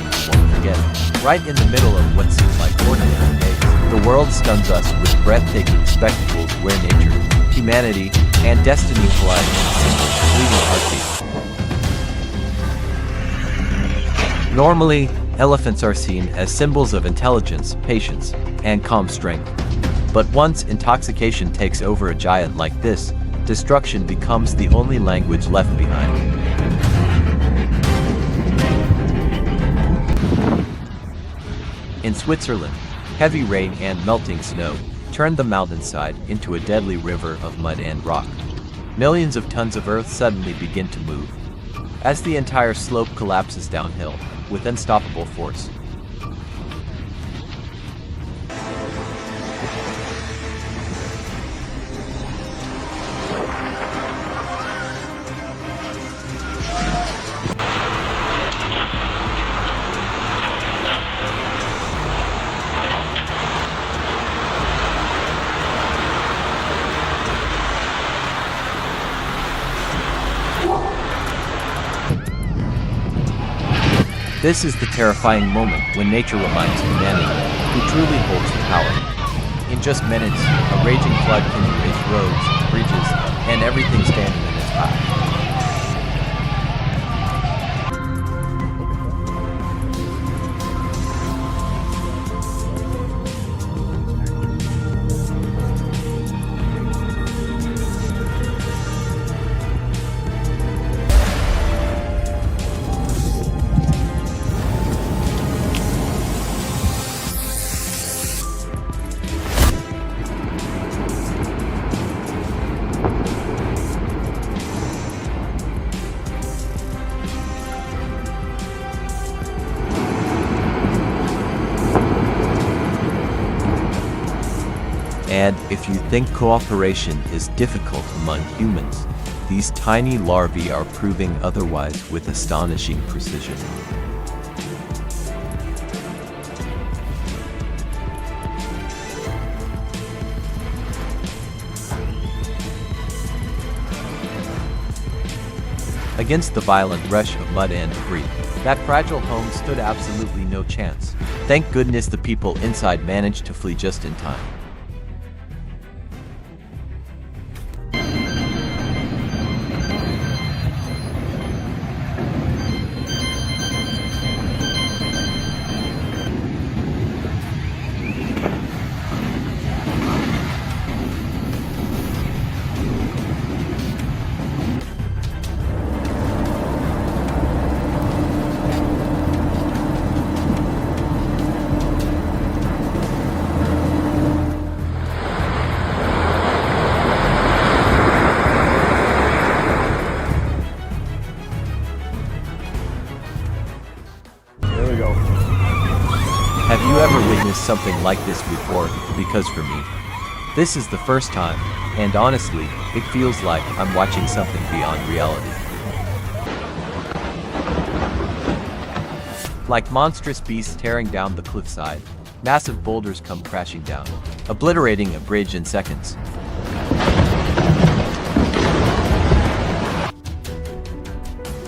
you won't forget. Right in the middle of what seems like ordinary days, the world stuns us with breathtaking spectacles where nature, humanity, and destiny collide in a single, fleeting heartbeat. Normally, elephants are seen as symbols of intelligence, patience, and calm strength. But once intoxication takes over a giant like this, destruction becomes the only language left behind. In Switzerland, heavy rain and melting snow turned the mountainside into a deadly river of mud and rock. Millions of tons of earth suddenly begin to move, as the entire slope collapses downhill with unstoppable force. This is the terrifying moment when nature reminds humanity who truly holds the power. In just minutes, a raging flood can erase roads, bridges, and everything standing in its path. And if you think cooperation is difficult among humans, these tiny larvae are proving otherwise with astonishing precision. Against the violent rush of mud and debris, that fragile home stood absolutely no chance. Thank goodness the people inside managed to flee just in time. Have you ever witnessed something like this before? Because for me, this is the first time, and honestly, it feels like I'm watching something beyond reality. Like monstrous beasts tearing down the cliffside, massive boulders come crashing down, obliterating a bridge in seconds.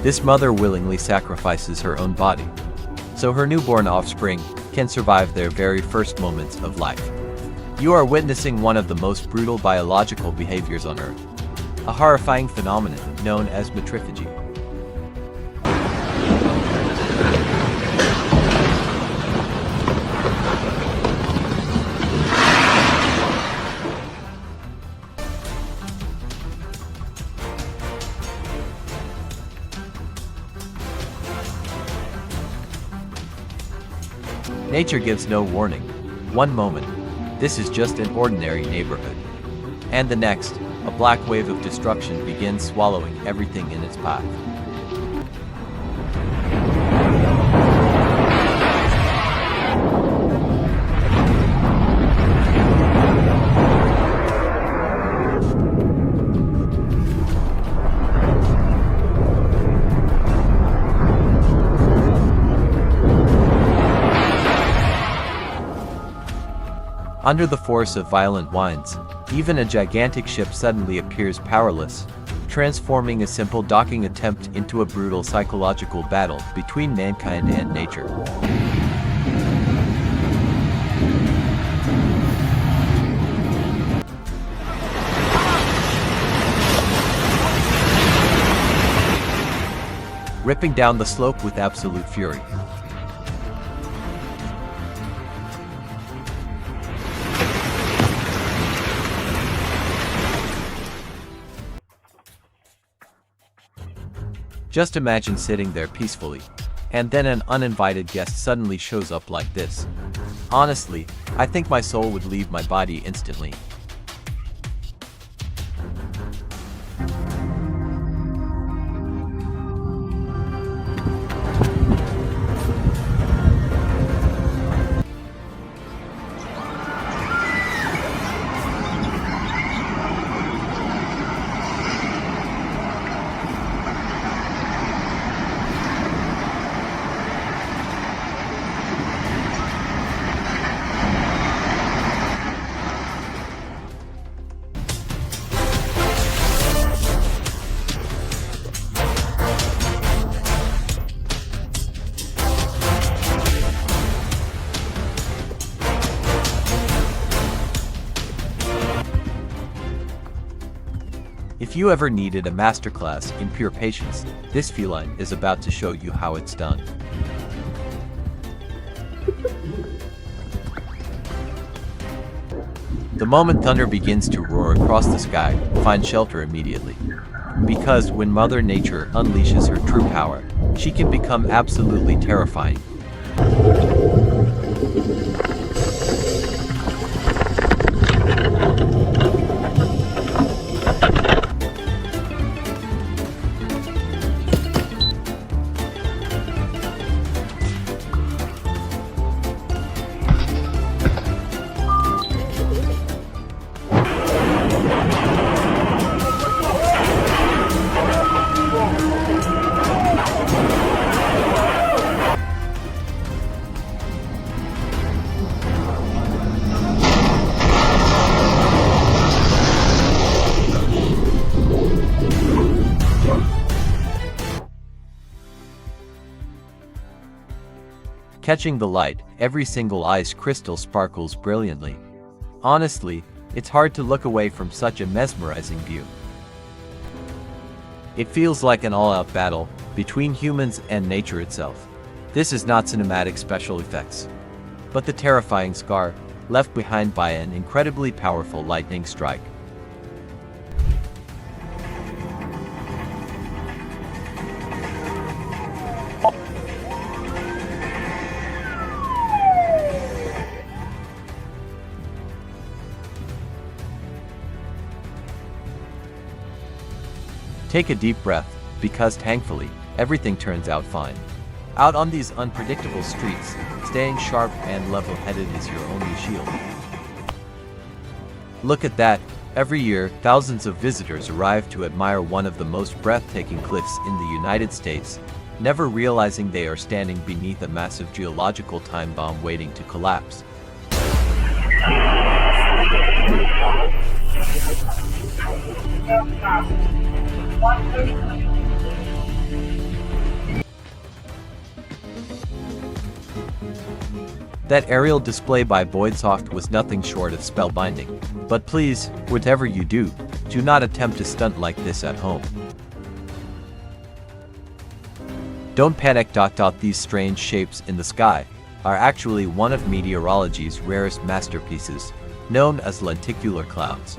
This mother willingly sacrifices her own body, so her newborn offspring can survive their very first moments of life. You are witnessing one of the most brutal biological behaviors on Earth, a horrifying phenomenon known as matrophagy. Nature gives no warning. One moment, this is just an ordinary neighborhood. And the next, a black wave of destruction begins swallowing everything in its path. Under the force of violent winds, even a gigantic ship suddenly appears powerless, transforming a simple docking attempt into a brutal psychological battle between mankind and nature. Ripping down the slope with absolute fury. Just imagine sitting there peacefully, and then an uninvited guest suddenly shows up like this. Honestly, I think my soul would leave my body instantly. If you ever needed a masterclass in pure patience, this feline is about to show you how it's done. The moment thunder begins to roar across the sky, find shelter immediately. Because when Mother Nature unleashes her true power, she can become absolutely terrifying. Catching the light, every single ice crystal sparkles brilliantly. Honestly, it's hard to look away from such a mesmerizing view. It feels like an all-out battle between humans and nature itself. This is not cinematic special effects, but the terrifying scar left behind by an incredibly powerful lightning strike. Take a deep breath, because thankfully, everything turns out fine. Out on these unpredictable streets, staying sharp and level-headed is your only shield. Look at that! Every year, thousands of visitors arrive to admire one of the most breathtaking cliffs in the United States, never realizing they are standing beneath a massive geological time bomb waiting to collapse. That aerial display by Boydsoft was nothing short of spellbinding. But please, whatever you do not attempt a stunt like this at home. Don't panic. These strange shapes in the sky are actually one of meteorology's rarest masterpieces, known as lenticular clouds.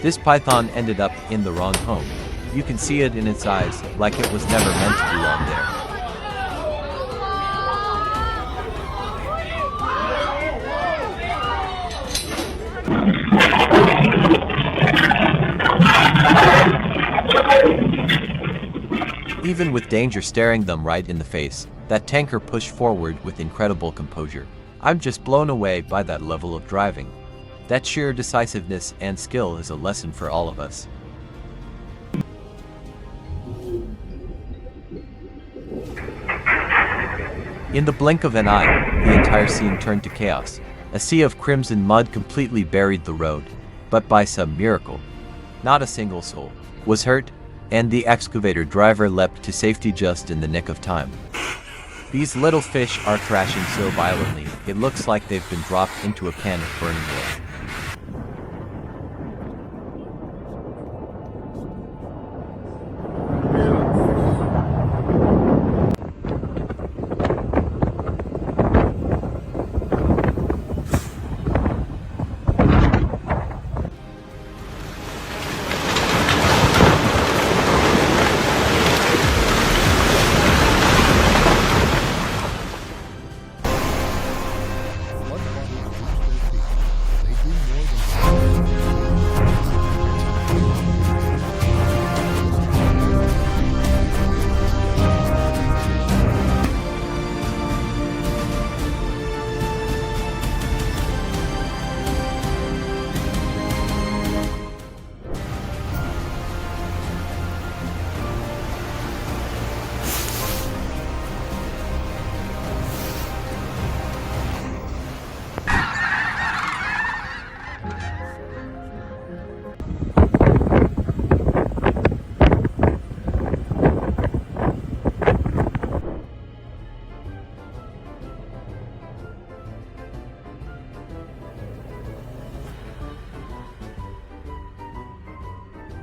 This python ended up in the wrong home, You can see it in its eyes, like it was never meant to belong there. Even with danger staring them right in the face, that tanker pushed forward with incredible composure. I'm just blown away by that level of driving. That sheer decisiveness and skill is a lesson for all of us. In the blink of an eye, the entire scene turned to chaos. A sea of crimson mud completely buried the road, but by some miracle, not a single soul was hurt, and the excavator driver leapt to safety just in the nick of time. These little fish are crashing so violently, it looks like they've been dropped into a pan of burning wood.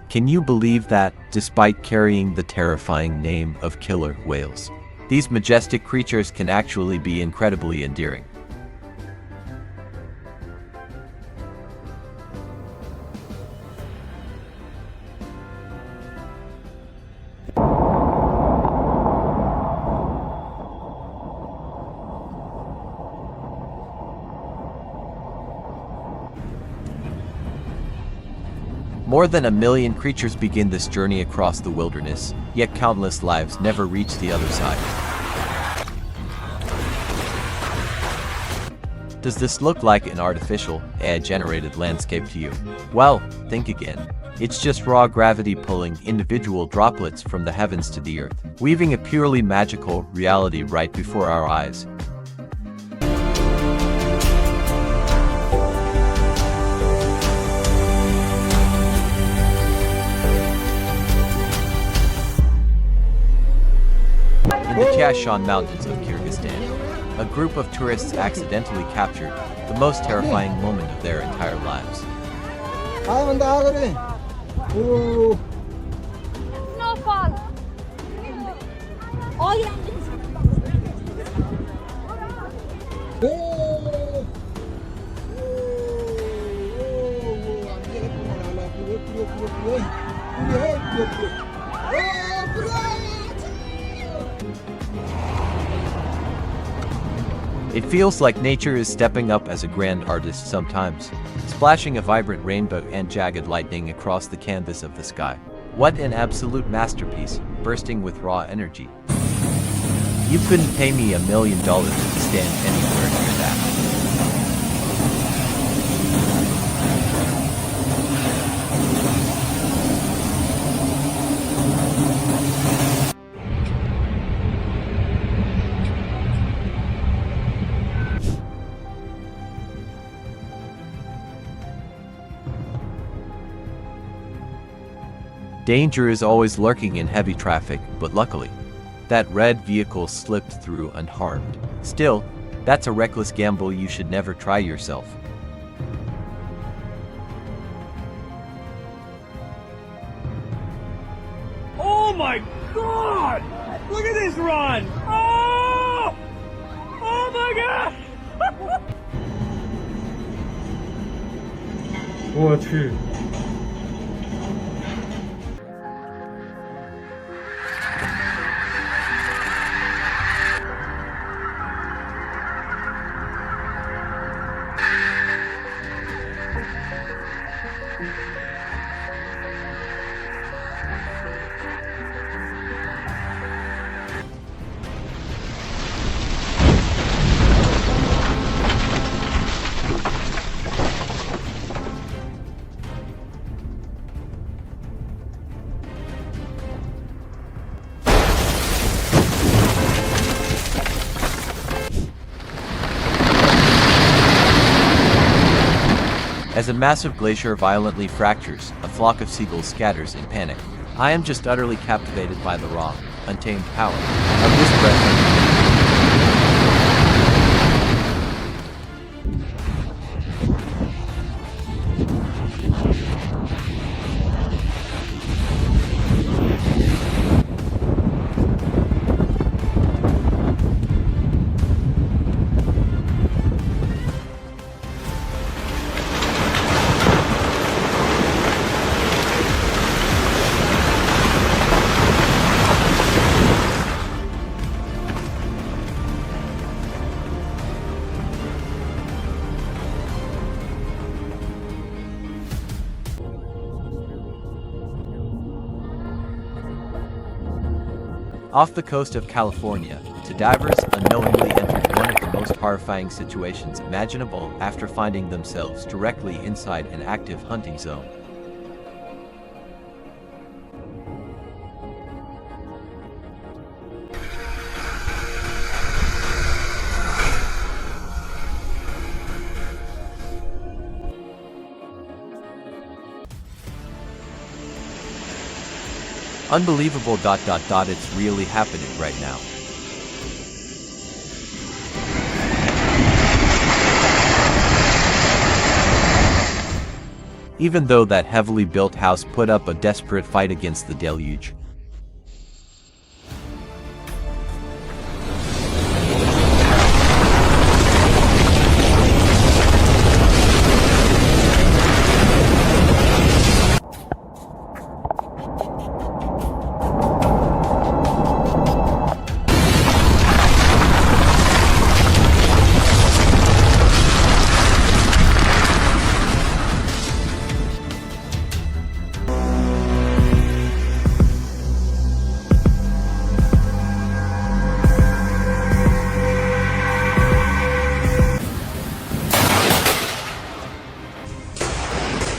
Can you believe that, despite carrying the terrifying name of killer whales, these majestic creatures can actually be incredibly endearing? More than 1 million creatures begin this journey across the wilderness, yet countless lives never reach the other side. Does this look like an artificial, AI-generated landscape to you? Well, think again. It's just raw gravity pulling individual droplets from the heavens to the earth, weaving a purely magical reality right before our eyes. In the Kashan Mountains of Kyrgyzstan, a group of tourists accidentally captured the most terrifying moment of their entire lives. Snowfall. Oh yeah. It feels like nature is stepping up as a grand artist sometimes, splashing a vibrant rainbow and jagged lightning across the canvas of the sky. What an absolute masterpiece, bursting with raw energy. You couldn't pay me $1 million to stand anywhere near that. Danger is always lurking in heavy traffic, but luckily, that red vehicle slipped through unharmed. Still, that's a reckless gamble you should never try yourself. Oh my God! Look at this run! Oh! Oh my God! 我去。As a massive glacier violently fractures, a flock of seagulls scatters in panic. I am just utterly captivated by the raw, untamed power of this breathtaking. Off the coast of California, two divers unknowingly entered one of the most horrifying situations imaginable after finding themselves directly inside an active hunting zone. Unbelievable. It's really happening right now. Even though that heavily built house put up a desperate fight against the deluge.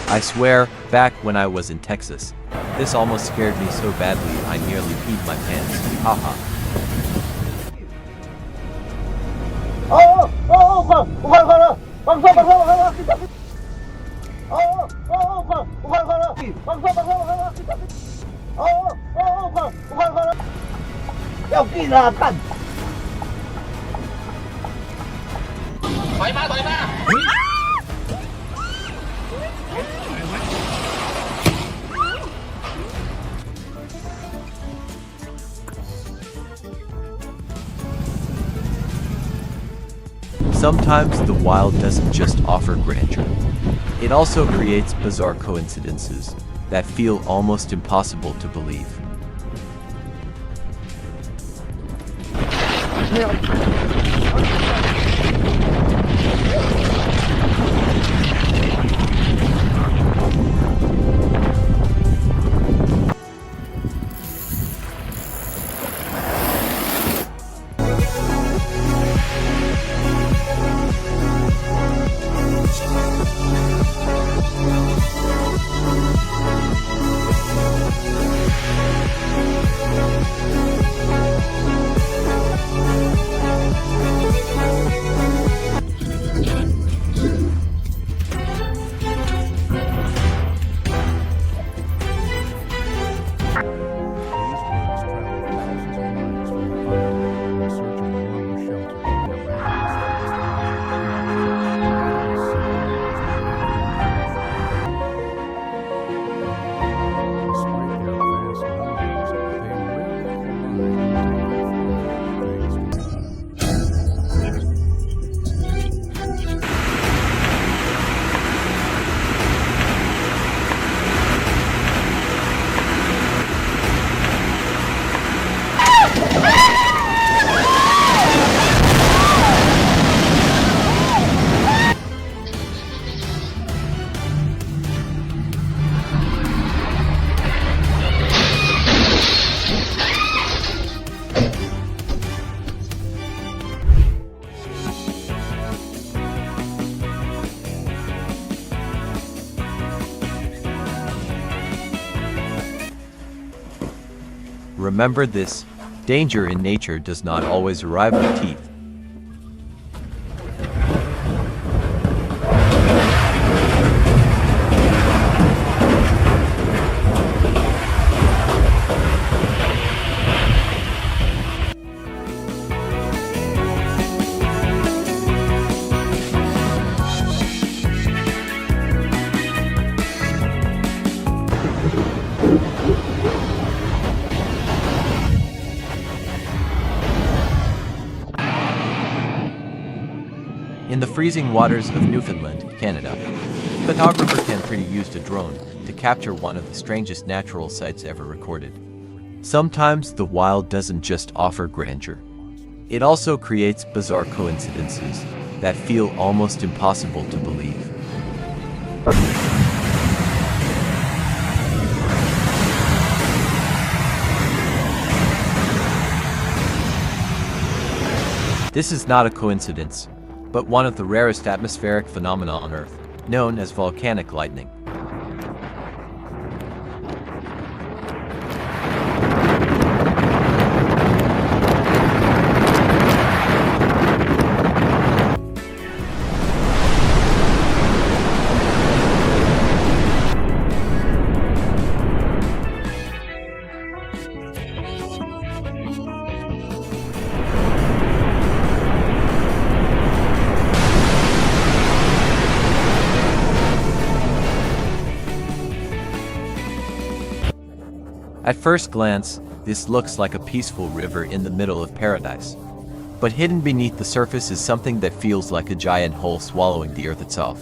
I swear, back when I was in Texas, this almost scared me so badly I nearly peed my pants. Haha. Sometimes the wild doesn't just offer grandeur. It also creates bizarre coincidences that feel almost impossible to believe. Remember this, danger in nature does not always arrive with teeth. In the freezing waters of Newfoundland, Canada, a photographer Ken Pretty used a drone to capture one of the strangest natural sights ever recorded. Sometimes the wild doesn't just offer grandeur. It also creates bizarre coincidences that feel almost impossible to believe. This is not a coincidence, but one of the rarest atmospheric phenomena on Earth, known as volcanic lightning. At first glance, this looks like a peaceful river in the middle of paradise. But hidden beneath the surface is something that feels like a giant hole swallowing the Earth itself.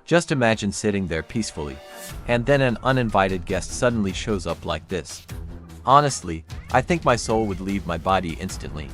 Just imagine sitting there peacefully, and then an uninvited guest suddenly shows up like this. Honestly, I think my soul would leave my body instantly.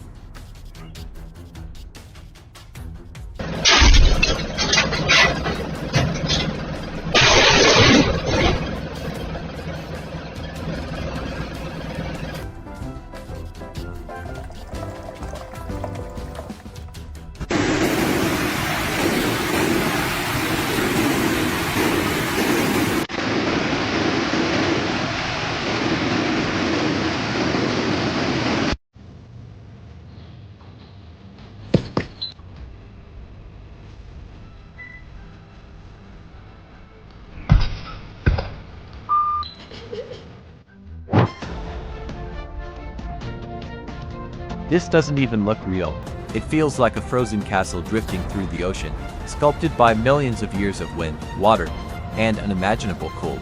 This doesn't even look real. It feels like a frozen castle drifting through the ocean, sculpted by millions of years of wind, water, and unimaginable cold.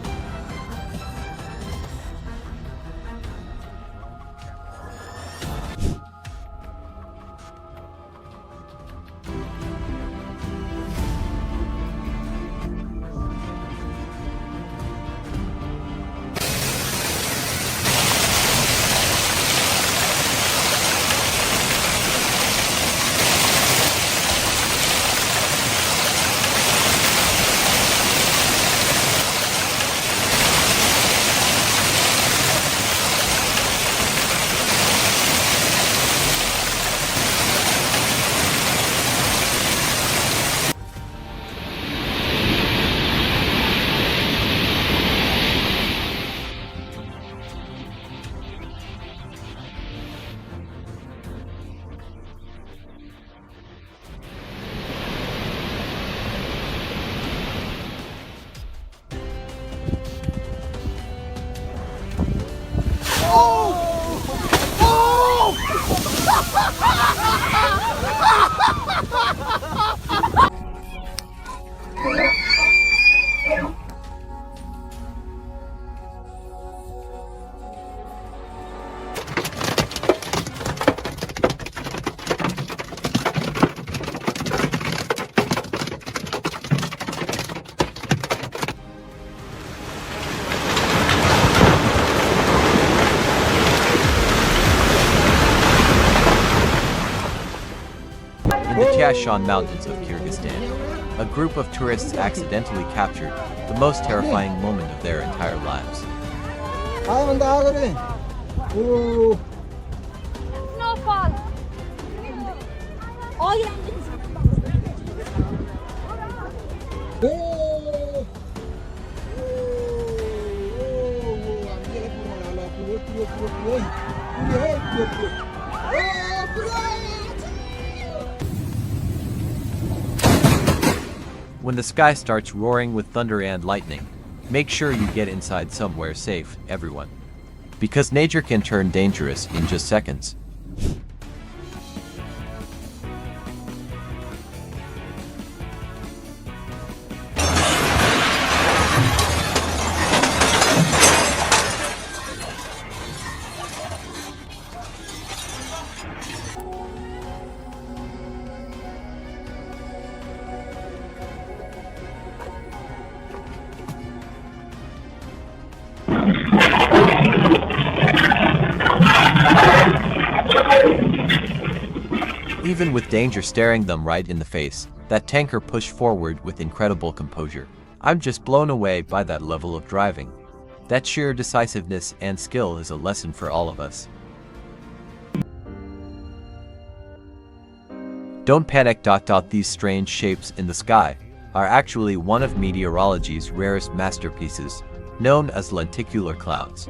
Kashan Mountains of Kyrgyzstan. A group of tourists accidentally captured the most terrifying moment of their entire lives. Snowfall. Oh yeah. When the sky starts roaring with thunder and lightning, make sure you get inside somewhere safe, everyone. Because nature can turn dangerous in just seconds. Even with danger staring them right in the face, that tanker pushed forward with incredible composure. I'm just blown away by that level of driving. That sheer decisiveness and skill is a lesson for all of us. Don't panic. These strange shapes in the sky are actually one of meteorology's rarest masterpieces, known as lenticular clouds.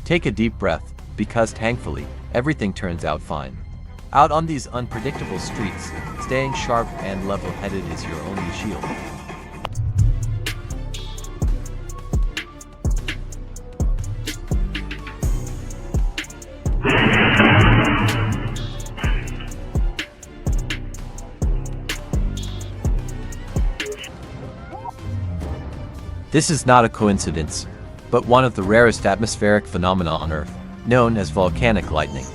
Take a deep breath, because thankfully, everything turns out fine. Out on these unpredictable streets, staying sharp and level-headed is your only shield. This is not a coincidence, but one of the rarest atmospheric phenomena on Earth, known as volcanic lightning.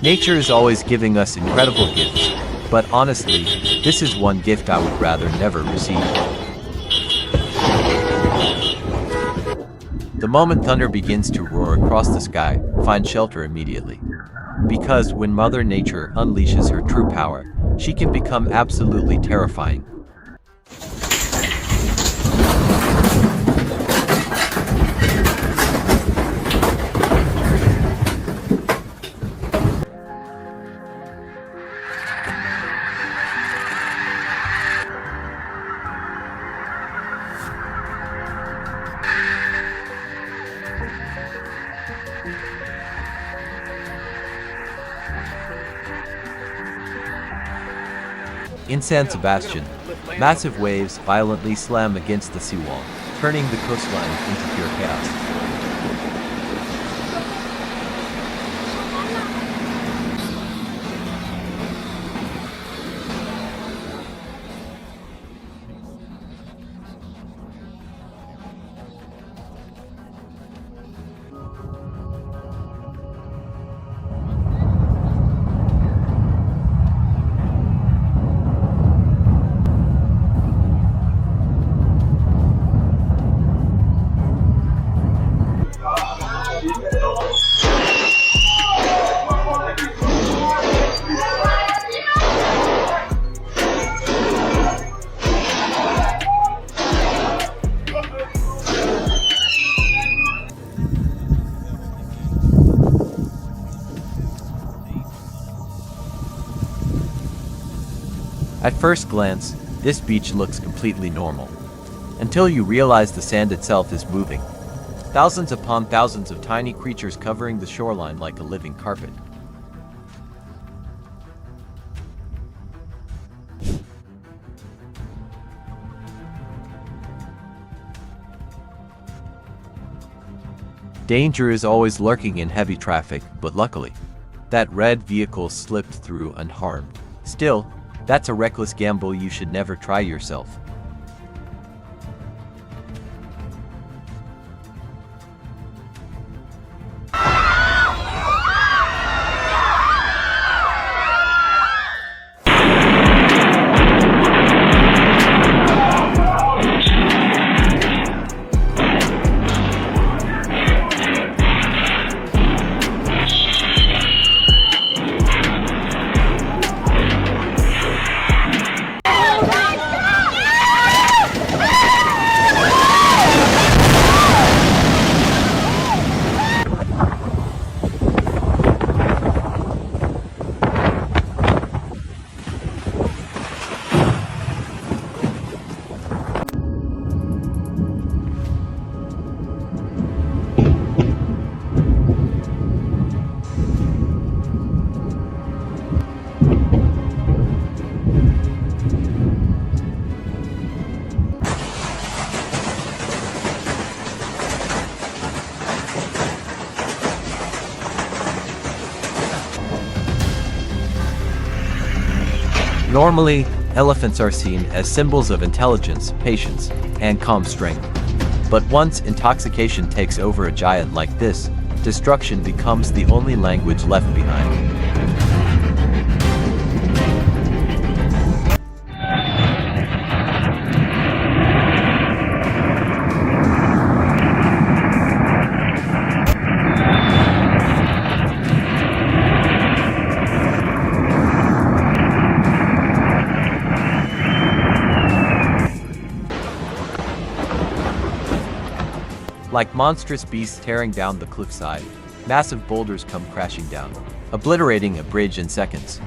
Nature is always giving us incredible gifts, but honestly, this is one gift I would rather never receive. The moment thunder begins to roar across the sky, find shelter immediately. Because when Mother Nature unleashes her true power, she can become absolutely terrifying. In San Sebastian, massive waves violently slam against the seawall, turning the coastline into pure chaos. At first glance, this beach looks completely normal, until you realize the sand itself is moving. Thousands upon thousands of tiny creatures covering the shoreline like a living carpet. Danger is always lurking in heavy traffic, but luckily, that red vehicle slipped through unharmed. Still, that's a reckless gamble you should never try yourself. Normally, elephants are seen as symbols of intelligence, patience, and calm strength. But once intoxication takes over a giant like this, destruction becomes the only language left behind. Like monstrous beasts tearing down the cliffside, massive boulders come crashing down, obliterating a bridge in seconds.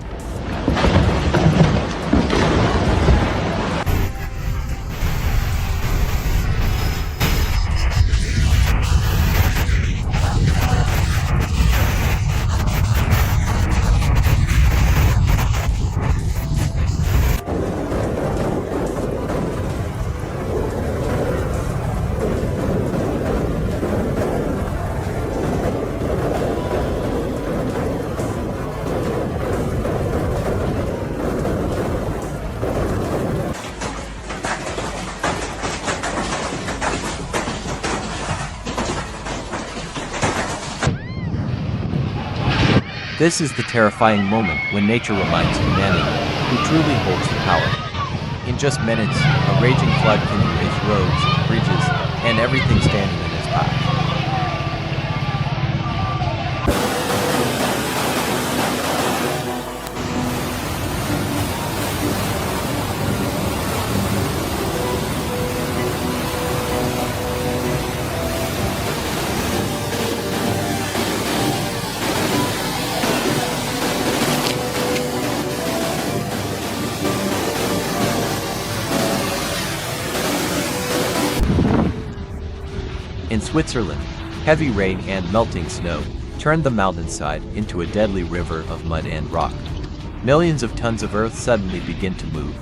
This is the terrifying moment when nature reminds humanity who truly holds the power. In just minutes, a raging flood can erase roads, bridges, and everything standing in its path. In Switzerland, heavy rain and melting snow turned the mountainside into a deadly river of mud and rock. Millions of tons of earth suddenly begin to move,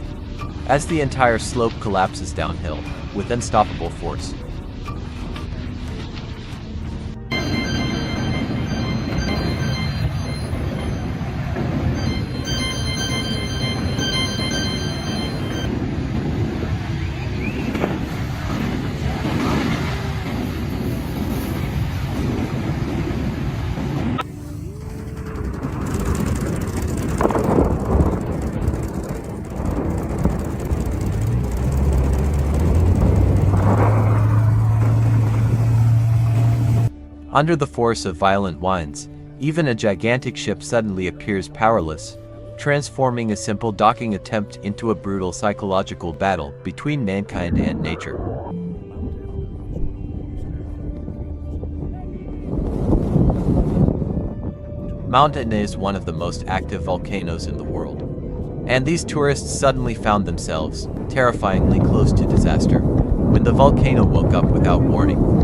as the entire slope collapses downhill with unstoppable force. Under the force of violent winds, even a gigantic ship suddenly appears powerless, transforming a simple docking attempt into a brutal psychological battle between mankind and nature. Mount Etna is one of the most active volcanoes in the world, And these tourists suddenly found themselves terrifyingly close to disaster when the volcano woke up without warning.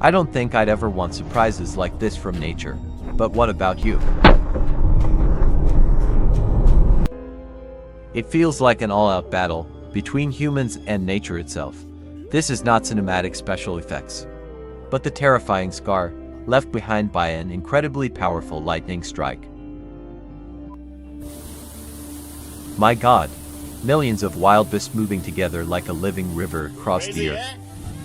I don't think I'd ever want surprises like this from nature, but what about you? It feels like an all-out battle between humans and nature itself. This is not cinematic special effects, but the terrifying scar left behind by an incredibly powerful lightning strike. My God, millions of wild beasts moving together like a living river across the earth.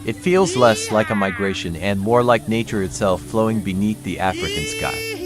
It feels less like a migration and more like nature itself flowing beneath the African sky.